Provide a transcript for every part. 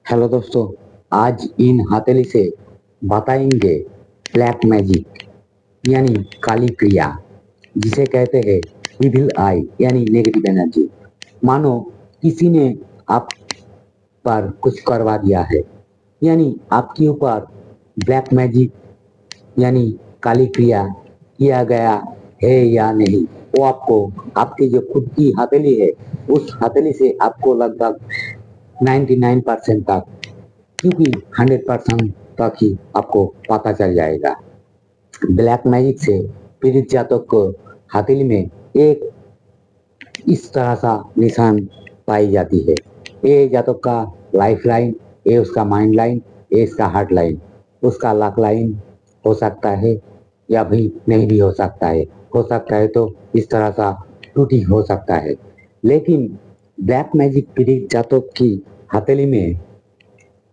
Hello दोस्तों। आज इन हथेली से बताएंगे ब्लैक मैजिक यानी काली क्रिया, जिसे कहते हैं इविल आई यानी नेगेटिव एनर्जी। मानो किसी ने आप पर कुछ करवा दिया है, यानी आपके ऊपर ब्लैक मैजिक यानी काली क्रिया किया गया है या नहीं, वो आपको आपकी जो खुद की हथेली है उस हथेली से आपको लगभग 99% तक, क्योंकि 100% तक ही आपको पता चल जाएगा। ब्लैक मैजिक से पीड़ित जातक को हथेली में एक इस तरह सा निशान पाई जाती है। ये जातक का लाइफ लाइन, ये उसका माइंड लाइन, ये इसका हार्ट लाइन, उसका लक लाइन हो सकता है या भी नहीं भी हो सकता है। हो सकता है तो इस तरह सा त्रुटि हो सकता है। लेकिन ब्लैक मैजिक पीड़ित जातक की हथेली में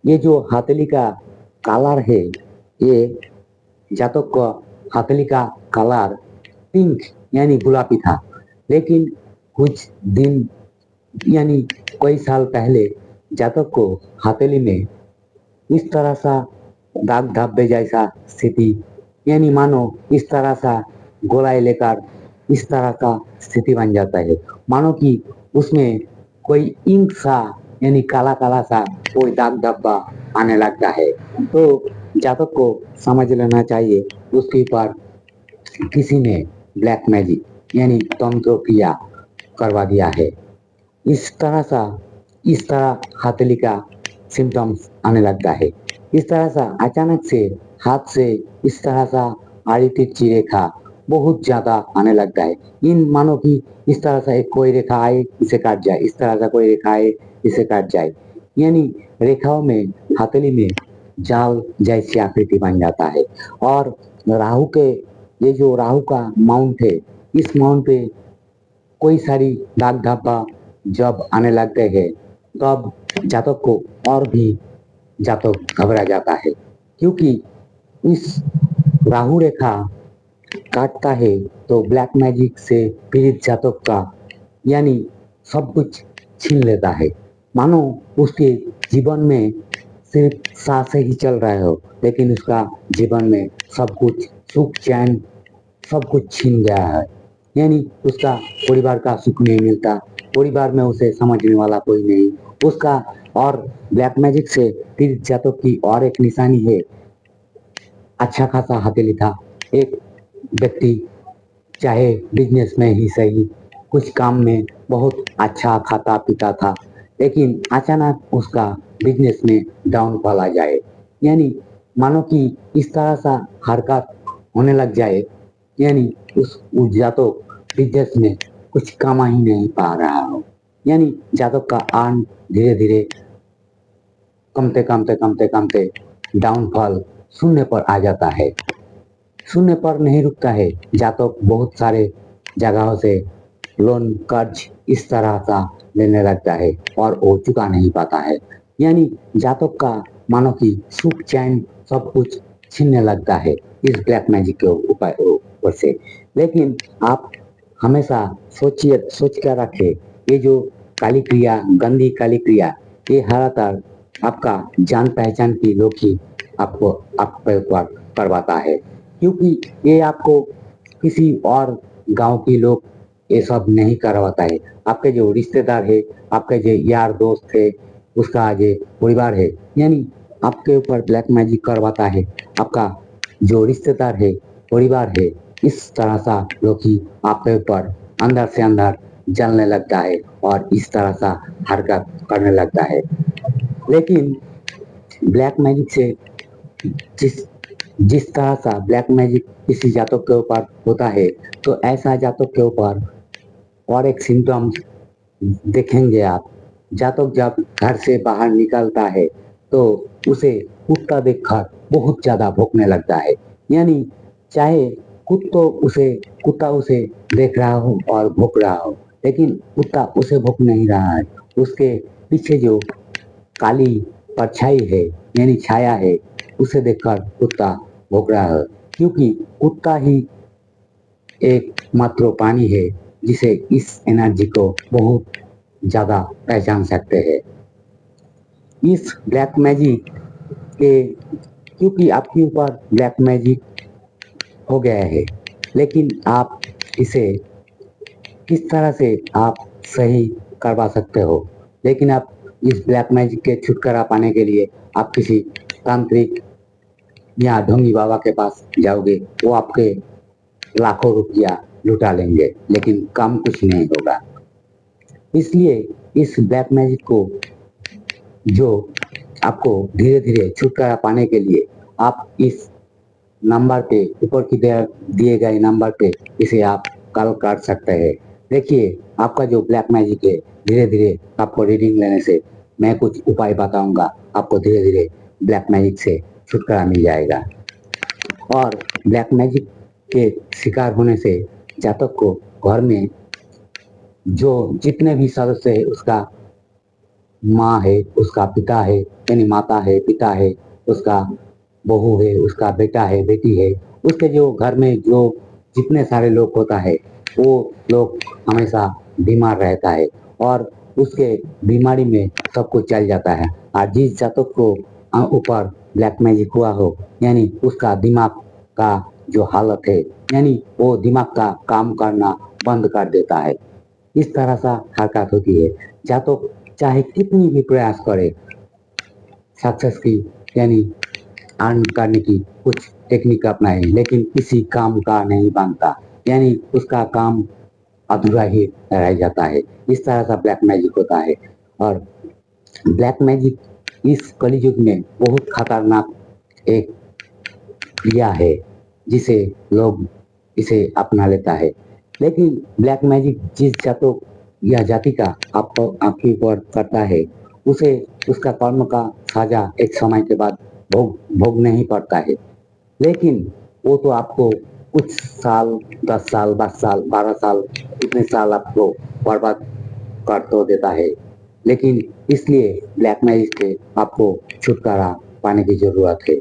ये जो हथेली का कलर है, ये जातक का हथेली का कलर पिंक यानी गुलाबी था। लेकिन कुछ दिन यानी कई साल पहले जातक को हथेली में इस तरह सा दाग धब्बे जैसा स्थिति, यानी मानो इस तरह सा गोलाई लेकर इस तरह का स्थिति बन जाता है। मानो कि उसमें कोई इंक सा यानी काला काला सा कोई दाग धब्बा आने लगता है। तो जातक को समझ लेना चाहिए उसके ऊपर किसी ने ब्लैक मैजिक यानी तंत्र क्रिया करवा दिया है। इस तरह सा इस तरह हथेली का सिम्टम्स आने लगता है। इस तरह सा अचानक से हाथ से इस तरह सा आड़ी तिरछी रेखा बहुत ज्यादा आने लगता है। इन मानो कि इस तरह से एक कोई रेखा आए इसे काट जाए, इस तरह से कोई रेखा आए इसे काट जाए, यानी रेखाओं में हथेली में जाल जैसी आकृति बन जाता है। और राहु के ये जो राहु का माउंट है, इस माउंट पे कोई सारी दाग धब्बा जब आने लगते हैं तब जातक को और भी जातक घबरा जाता है, क्योंकि इस राहु रेखा काटता है तो ब्लैक मैजिक से पीड़ित जातक का यानी सब कुछ छीन लेता है। मानो उसके जीवन में सिर्फ सांसें ही चल रहे हो, लेकिन उसका जीवन में सब कुछ सुख चैन सब कुछ छीन गया है। यानी उसका परिवार का सुख नहीं मिलता, परिवार में उसे समझने वाला कोई नहीं उसका। और ब्लैक मैजिक से पीड़ित जातक की और एक निशानी है, अच्छा खासा हथेली था। एक व्यक्ति चाहे बिजनेस में ही सही, कुछ काम में बहुत अच्छा खाता पीता था, लेकिन अचानक उसका बिजनेस में डाउनफॉल आ जाए, यानी मानो कि इस तरह सा हरकत होने लग जाए, यानी उस जातक बिजनेस में कुछ कमा ही नहीं पा रहा हो, यानी जातक का अर्न धीरे धीरे कमते कमते कमते कमते डाउनफॉल शून्य पर आ जाता है। शून्य पर नहीं रुकता है, जातक बहुत सारे जगहों से लोन कर्ज इस तरह का लेने लगता है और वो चुका नहीं पाता है, यानी जातक का मानो कि सुख चैन सब कुछ छीनने लगता है इस ब्लैक मैजिक के उपाय ऊपर से। लेकिन आप हमेशा सोच कर रखें, ये जो काली क्रिया, गंदी काली क्रिया, ये हर आपका जान पहचान की लोग ही आपको आपके ऊपर करवाता है, क्योंकि ये आपको किसी और गांव के लोग ये सब नहीं करवाता है। आपके जो रिश्तेदार है, आपके जो यार दोस्त है, उसका जो परिवार है, यानी आपके ऊपर ब्लैक मैजिक करवाता है आपका जो रिश्तेदार है, परिवार है। इस तरह सा लोग ही आपके ऊपर अंदर से अंदर जलने लगता है और इस तरह सा हरकत करने लगता है। लेकिन ब्लैक मैजिक से जिस जिस तरह सा ब्लैक मैजिक किसी जातक के ऊपर होता है, तो ऐसा जातक के ऊपर और एक सिम्टम्स देखेंगे आप। जातक जब घर से बाहर निकलता है तो उसे कुत्ता देखकर बहुत ज्यादा भौंकने लगता है, यानी चाहे कुत्ता उसे देख रहा हो और भौंक रहा हो, लेकिन कुत्ता उसे भौंक नहीं रहा है। उसके पीछे जो काली परछाई है यानी छाया है, उसे देखकर कुत्ता भौंक रहा है, क्योंकि कुत्ता ही एक मात्र प्राणी है जिसे इस एनर्जी को बहुत ज्यादा पहचान सकते हैं। इस ब्लैक मैजिक के क्योंकि आपके ऊपर ब्लैक मैजिक हो गया है, लेकिन आप इसे किस तरह से आप सही करवा सकते हो। लेकिन आप इस ब्लैक मैजिक के छुटकारा पाने के लिए आप किसी तांत्रिक या ढोंगी बाबा के पास जाओगे, वो आपके लाखों रुपया लुटा लेंगे, लेकिन काम कुछ नहीं होगा। इसलिए इस ब्लैक मैजिक को जो आपको धीरे धीरे छुटकारा पाने के लिए आप इस नंबर पे ऊपर की तरफ दिए गए नंबर पे इसे आप कॉल कर सकते हैं। देखिए आपका जो ब्लैक मैजिक है, धीरे धीरे आपको रीडिंग लेने से मैं कुछ उपाय बताऊंगा, आपको धीरे धीरे ब्लैक मैजिक से छुटकारा मिल जाएगा। और ब्लैक मैजिक के शिकार होने से जातक को घर में जो जितने भी सदस्य है, उसका माँ है, उसका पिता है, यानी माता है, पिता है, उसका बहू है, उसका बेटा है, बेटी है, उसके जो घर में जो जितने सारे लोग होता है, वो लोग हमेशा बीमार रहता है और उसके बीमारी में सब कुछ चल जाता है। और जिस जातक को ऊपर ब्लैक मैजिक हुआ हो, यानी उसका दिमाग का जो हालत है, यानी वो दिमाग का काम करना बंद कर देता है। इस तरह सा हरकत होती है। जातक चाहे कितनी भी प्रयास करे सक्सेस की, यानी अर्न करने की कुछ टेक्निक अपनाए, लेकिन किसी काम का नहीं बनता, यानी उसका काम अधूरा ही रह जाता है। इस तरह का ब्लैक मैजिक होता है। और ब्लैक मैजिक इस कलयुग में बहुत खतरनाक एक क्रिया है, जिसे लोग इसे अपना लेता है। लेकिन ब्लैक मैजिक जिस जातों या जाति का आपको आपके ऊपर करता है, उसे उसका कर्म का साजा एक समय के बाद भोगना ही पड़ता है। लेकिन वो तो आपको कुछ साल, 10 साल, 10 साल, 12 साल, इतने साल आपको बर्बाद कर तो देता है। लेकिन इसलिए ब्लैक मैजिक से आपको छुटकारा पाने की जरूरत है।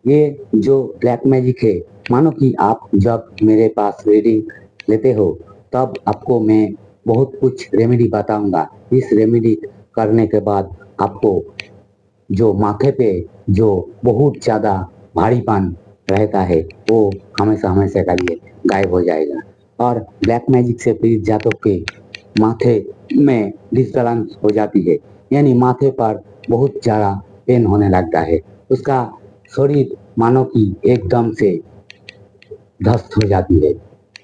ये जो ब्लैक मैजिक है, मानो कि आप जब मेरे पास रीडिंग लेते हो, तब आपको मैं बहुत कुछ रेमेडी बताऊंगा। इस रेमेडी करने के बाद आपको जो माथे पे जो बहुत ज़्यादा भारीपन रहता है, वो हमेशा हमेशा के लिए गायब हो जाएगा। और ब्लैक मैजिक से पीड़ित जातक के माथे में डिस्बैलेंस हो जाती है, यानी माथे पर बहुत ज़्यादा पेन होने लगता है। उसका शरीर मानो कि एकदम से ध्वस्त हो जाती है,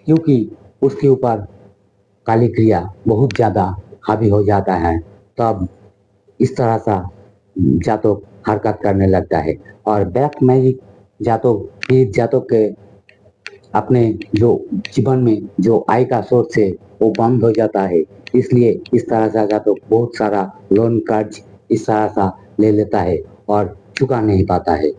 क्योंकि उसके ऊपर काली क्रिया बहुत ज़्यादा हावी हो जाता है। तब इस तरह सा जातक हरकत करने लगता है। और ब्लैक मैजिक जातक इस जातक के अपने जो जीवन में जो आय का सोर्स है, वो बंद हो जाता है। इसलिए इस तरह से जातक बहुत सारा लोन कर्ज इस तरह सा ले लेता है और चुका नहीं पाता है,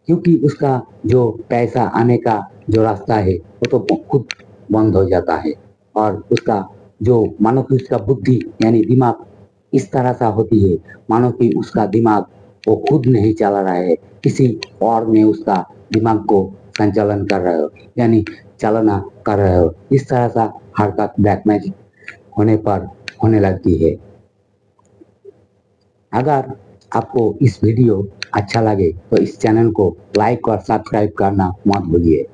क्योंकि उसका जो पैसा आने का जो रास्ता है, वो तो खुद बंद हो जाता है। और उसका जो मानो कि उसका बुद्धि यानी दिमाग इस तरह सा होती है, मानो कि उसका दिमाग वो खुद नहीं चला रहा है, किसी और ने उसका दिमाग को संचालन कर रहे हो, यानी चालना कर रहे हो। इस तरह सा हरकत ब्लैक मैजिक होने पर होने लगती है। अगर आपको इस वीडियो अच्छा लगे तो इस चैनल को लाइक और सब्सक्राइब करना मत भूलिए।